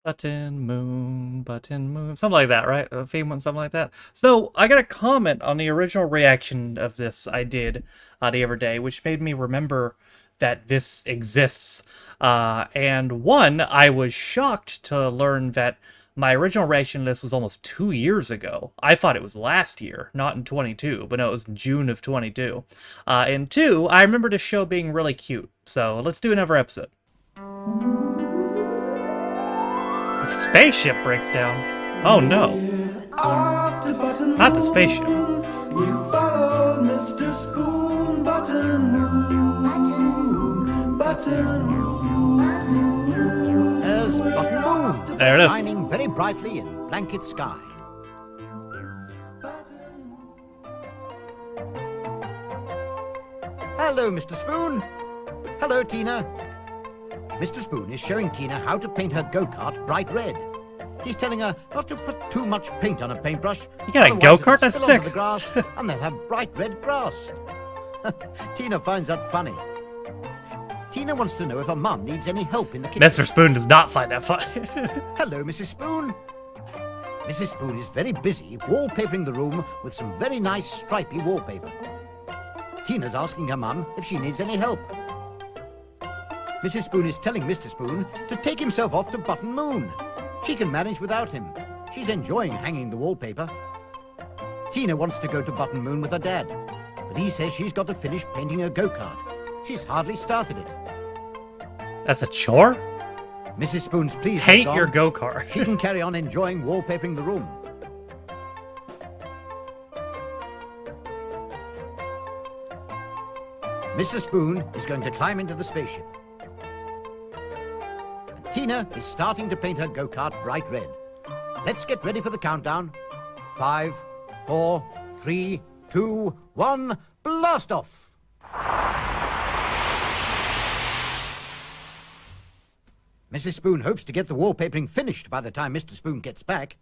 Button moon, something like that, right? A theme one, something like that. So I got a comment on the original reaction of this I did the other day, which made me remember that this exists. And one, I was shocked to learn that my original reaction to this was almost 2 years ago. I thought it was last year, not in 22, but no, it was June of 22. And two, I remember this show being really cute. So let's do another episode. The spaceship breaks down. Oh no. Not the spaceship. You followed Mr. Spoon, button. There's Button Moon, There it is. shining very brightly in blanket sky. Hello, Mr. Spoon. Hello, Tina. Mr. Spoon is showing Tina how to paint her go-kart bright red. He's telling her not to put too much paint on a paintbrush. You got a otherwise go-kart? it'll That's spill onto sick. the grass, and they'll have bright red grass. Tina finds that funny. Tina wants to know if her mum needs any help in the kitchen. Mr. Spoon does not find that funny. Hello, Mrs. Spoon. Mrs. Spoon is very busy wallpapering the room with some very nice stripy wallpaper. Tina's asking her mum if she needs any help. Mrs. Spoon is telling Mr. Spoon to take himself off to Button Moon. She can manage without him. She's enjoying hanging the wallpaper. Tina wants to go to Button Moon with her dad, but he says she's got to finish painting her go-kart. She's hardly started it. That's a chore? Mrs. Spoon's pleased. Paint with your Dom. go-kart. She can carry on enjoying wallpapering the room. Mrs. Spoon is going to climb into the spaceship. And Tina is starting to paint her go-kart bright red. Let's get ready for the countdown. 5, 4, 3, 2, 1, blast off! Mrs. Spoon hopes to get the wallpapering finished by the time Mr. Spoon gets back.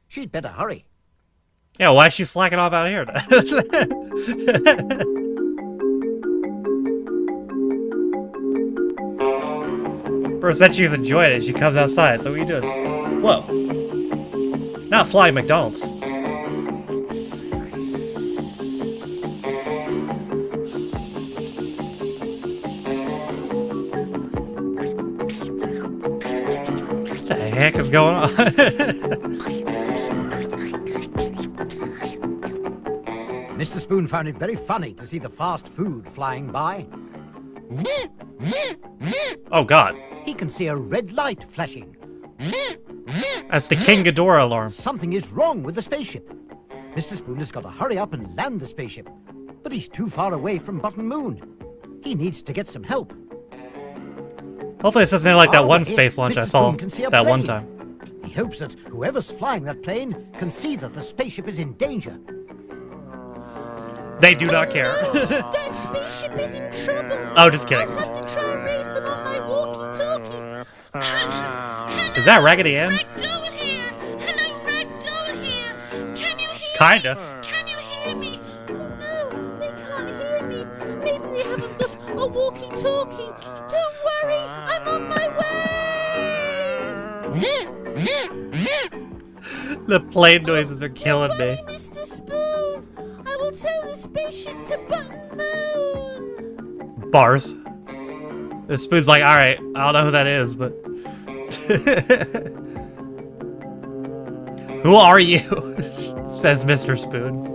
She'd better hurry. Yeah, why is she slacking off out here then? Bro said she's enjoying it. She comes outside. So what are you doing? Whoa. Not flying McDonald's. What the heck is going on? Mr. Spoon found it very funny to see the fast food flying by. Oh god. He can see a red light flashing. That's the King Ghidorah alarm. Something is wrong with the spaceship. Mr. Spoon has got to hurry up and land the spaceship. But he's too far away from Button Moon. He needs to get some help. Hopefully this isn't like that Far one over space here, launch I Mr. saw Spoon can see a that one plane. time. He hopes that whoever's flying that plane can see that the spaceship is in danger. They do not care. That spaceship is in trouble. Oh, just kidding. I'll have to try and raise them on my walkie-talkie. Is that Raggedy Ann? Ragdoll here. Hello, Ragdoll here. Can you hear Kinda. me? Can you hear me? Oh, no, they can't hear me. Maybe they haven't got a walkie-talkie. Don't worry, I'm on my way. The plane noises are killing Don't worry, me. Mr. Spoon. I will tell the spaceship to Button Moon. Bars. The Spoon's like, alright, I don't know who that is, but... Who are you? Says Mr. Spoon.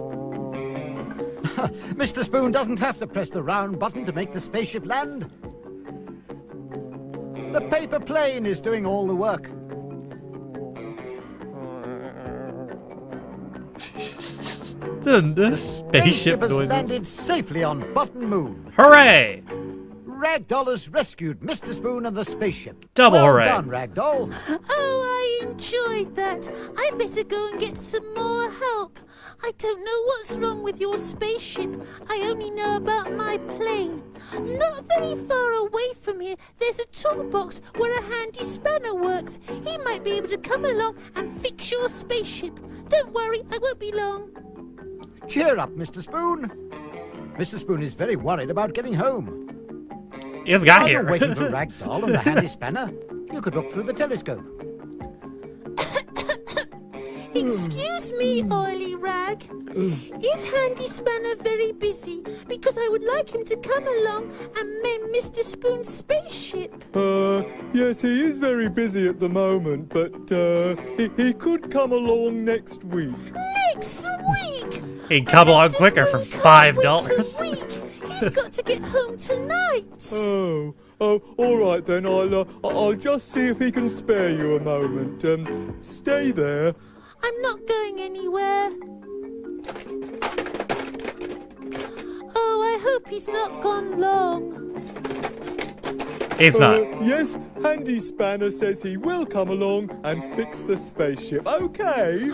Mr. Spoon doesn't have to press the round button to make the spaceship land. The paper plane is doing all the work. The Spaceship spaceship has noises. landed safely on Button Moon. Hooray! Ragdoll has rescued Mr. Spoon and the spaceship. Double well hooray. done, Ragdoll. Oh, I enjoyed that. I better go and get some more help. I don't know what's wrong with your spaceship. I only know about my plane. Not very far away from here, there's a toolbox where a handy spanner works. He might be able to come along and fix your spaceship. Don't worry, I won't be long. Cheer up, Mr. Spoon. Mr. Spoon is very worried about getting home. He just got While here. you're waiting for Ragdoll and the handy spanner, you could look through the telescope. Excuse me, Oily Rag. Is Handy Spanner very busy? Because I would like him to come along and mend Mr. Spoon's spaceship. Yes, he is very busy at the moment, but he could come along next week. Next week? He'd come along Mr. quicker for Spoon can't wait $5. a week. He's got to get home tonight. Oh, all right then. I'll just see if he can spare you a moment. Stay there. I'm not going anywhere. Oh, I hope he's not gone long. He's not. Yes, Handy Spanner says he will come along and fix the spaceship. Okay.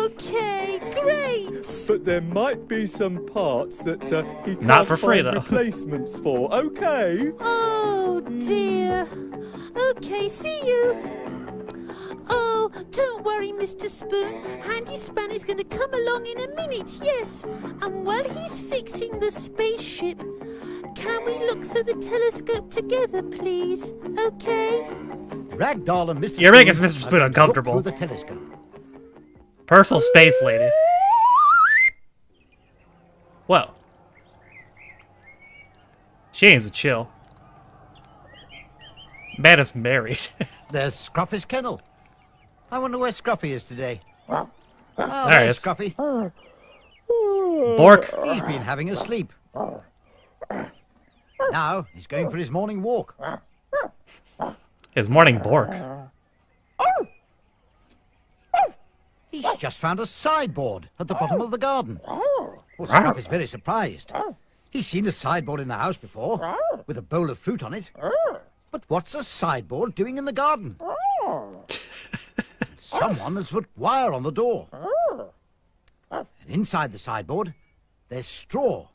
Okay, great. But there might be some parts that he can't Not for free, find though. replacements for. Okay. Oh dear. Okay, see you. Oh, don't worry, Mr. Spoon. Handy Spanner's going to come along in a minute, yes. And while he's fixing the spaceship, can we look through the telescope together, please? Okay? Ragdoll and Mr. You're making Spoon Mr. Spoon are going to uncomfortable. look through the telescope. Personal space lady. Well. She needs to chill. Man is married. There's Scruffy's kennel. I wonder where Scruffy is today. Oh, There he there's is. Scruffy. Bork. He's been having a sleep. Now he's going for his morning walk. His morning Bork. He's just found a sideboard at the bottom of the garden. Well, Scruffy's very surprised. He's seen a sideboard in the house before, with a bowl of fruit on it. But what's a sideboard doing in the garden? Someone has put wire on the door. And inside the sideboard, there's straw,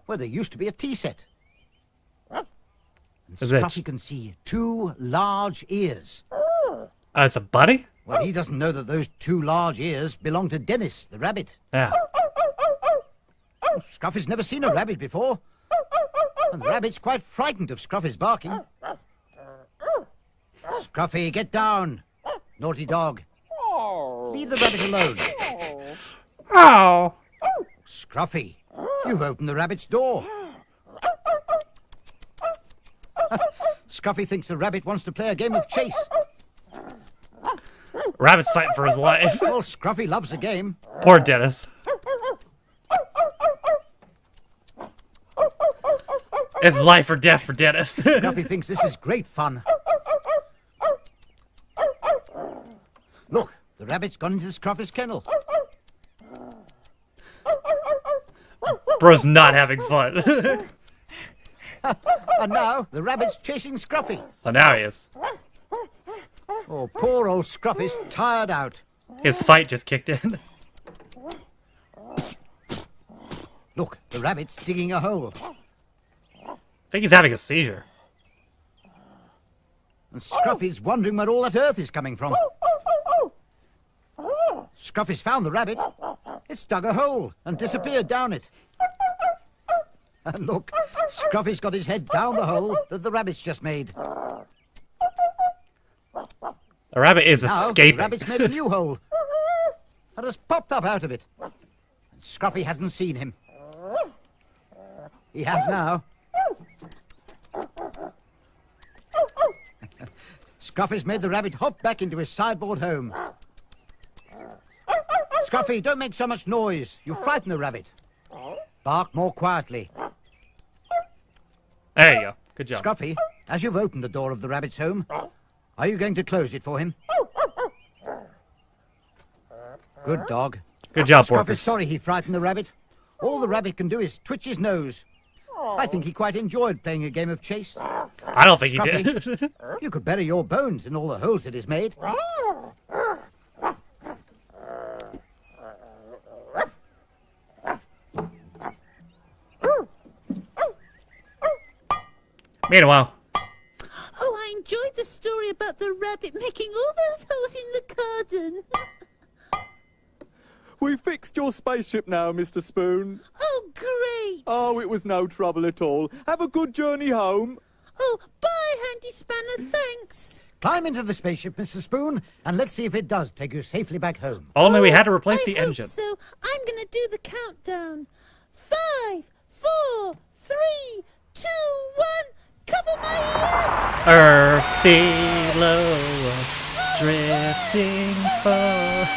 where there used to be a tea set. And Is it? Scruffy can see 2 large ears. It's a bunny? Well, he doesn't know that those 2 large ears belong to Dennis, the rabbit. Yeah. Scruffy's never seen a rabbit before. And the rabbit's quite frightened of Scruffy's barking. Scruffy, get down. Naughty dog. Leave the rabbit alone. Oh. Scruffy, you've opened the rabbit's door. Scruffy thinks the rabbit wants to play a game of chase. Rabbit's fighting for his life. Well, Scruffy loves a game. Poor Dennis. It's life or death for Dennis. Scruffy thinks this is great fun. Look, the rabbit's gone into Scruffy's kennel. Bro's not having fun. And now the rabbit's chasing Scruffy. Well, now he is. Oh, poor old Scruffy's tired out. His fight just kicked in. Look, the rabbit's digging a hole. I think he's having a seizure. And Scruffy's wondering where all that earth is coming from. Scruffy's found the rabbit. It's dug a hole and disappeared down it. And look, Scruffy's got his head down the hole that the rabbit's just made. The rabbit is Now, the escaping. rabbit's made a new hole and has popped up out of it. And Scruffy hasn't seen him. He has now. Scruffy's made the rabbit hop back into his sideboard home. Scruffy, don't make so much noise. You frighten the rabbit. Bark more quietly. There you go. Good job. Scruffy, as you've opened the door of the rabbit's home, are you going to close it for him? Good dog. Good job, Scruffy's Borkers. sorry he frightened the rabbit. All the rabbit can do is twitch his nose. I think he quite enjoyed playing a game of chase. I don't think he Scruffy. did. You could bury your bones in all the holes it has made. Meanwhile, Oh, I enjoyed the story about the rabbit making all those holes in the garden. We fixed your spaceship now, Mr. Spoon. Oh, great. Oh, it was no trouble at all. Have a good journey home. Oh, bye, Handy Spanner, thanks. Climb into the spaceship, Mr. Spoon, and let's see if it does take you safely back home. Only we had to replace I the hope engine. So I'm gonna do the countdown. 5, 4, 3, 2, 1. Cover my ears. Earth below us, drifting far.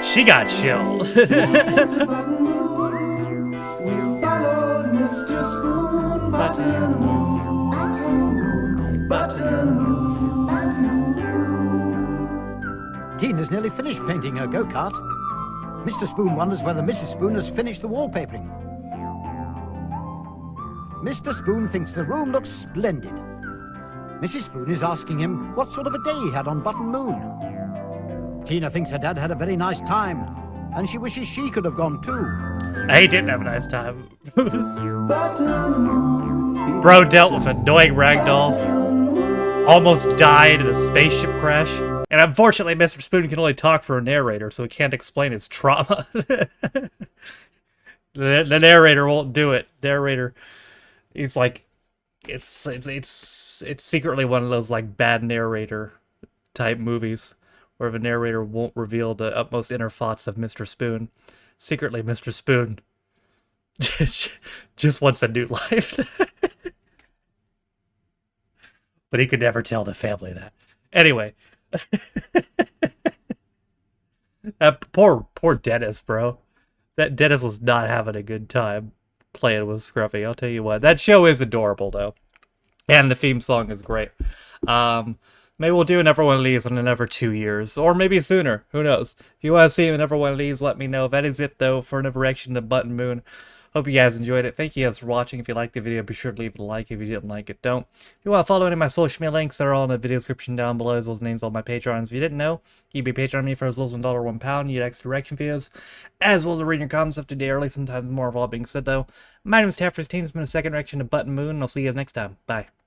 She got chill. Button Moon. We followed Mr. Spoon. Button Moon. Button Moon. Tina's nearly finished painting her go-kart. Mr. Spoon wonders whether Mrs. Spoon has finished the wallpapering. Mr. Spoon thinks the room looks splendid. Mrs. Spoon is asking him what sort of a day he had on Button Moon. Tina thinks her dad had a very nice time, and she wishes she could have gone too. He didn't have a nice time. Button Moon. Bro dealt with annoying Ragdoll. Almost died in a spaceship crash. And unfortunately, Mr. Spoon can only talk for a narrator, so he can't explain his trauma. The narrator won't do it. Narrator, it's like, it's secretly one of those like bad narrator type movies, where the narrator won't reveal the utmost inner thoughts of Mr. Spoon. Secretly, Mr. Spoon just wants a new life. But he could never tell the family that. Anyway. Poor Dennis, bro. That Dennis was not having a good time playing with Scruffy. I'll tell you what. That show is adorable, though. And the theme song is great. Maybe we'll do another one of these in another 2 years. Or maybe sooner. Who knows? If you want to see another one of these, let me know. That is it, though, for another reaction to Button Moon. Hope you guys enjoyed it. Thank you guys for watching. If you liked the video, be sure to leave it a like. If you didn't like it, don't. If you want to follow any of my social media links, they're all in the video description down below, as well as names of my Patrons. If you didn't know, you can be Patreon me for as little as $1 or £1. You get extra reaction videos, as well as reading your comments up to date early, sometimes more. Of all being said, though, my name is Taffers Team. It's been a second reaction to Button Moon, and I'll see you guys next time. Bye.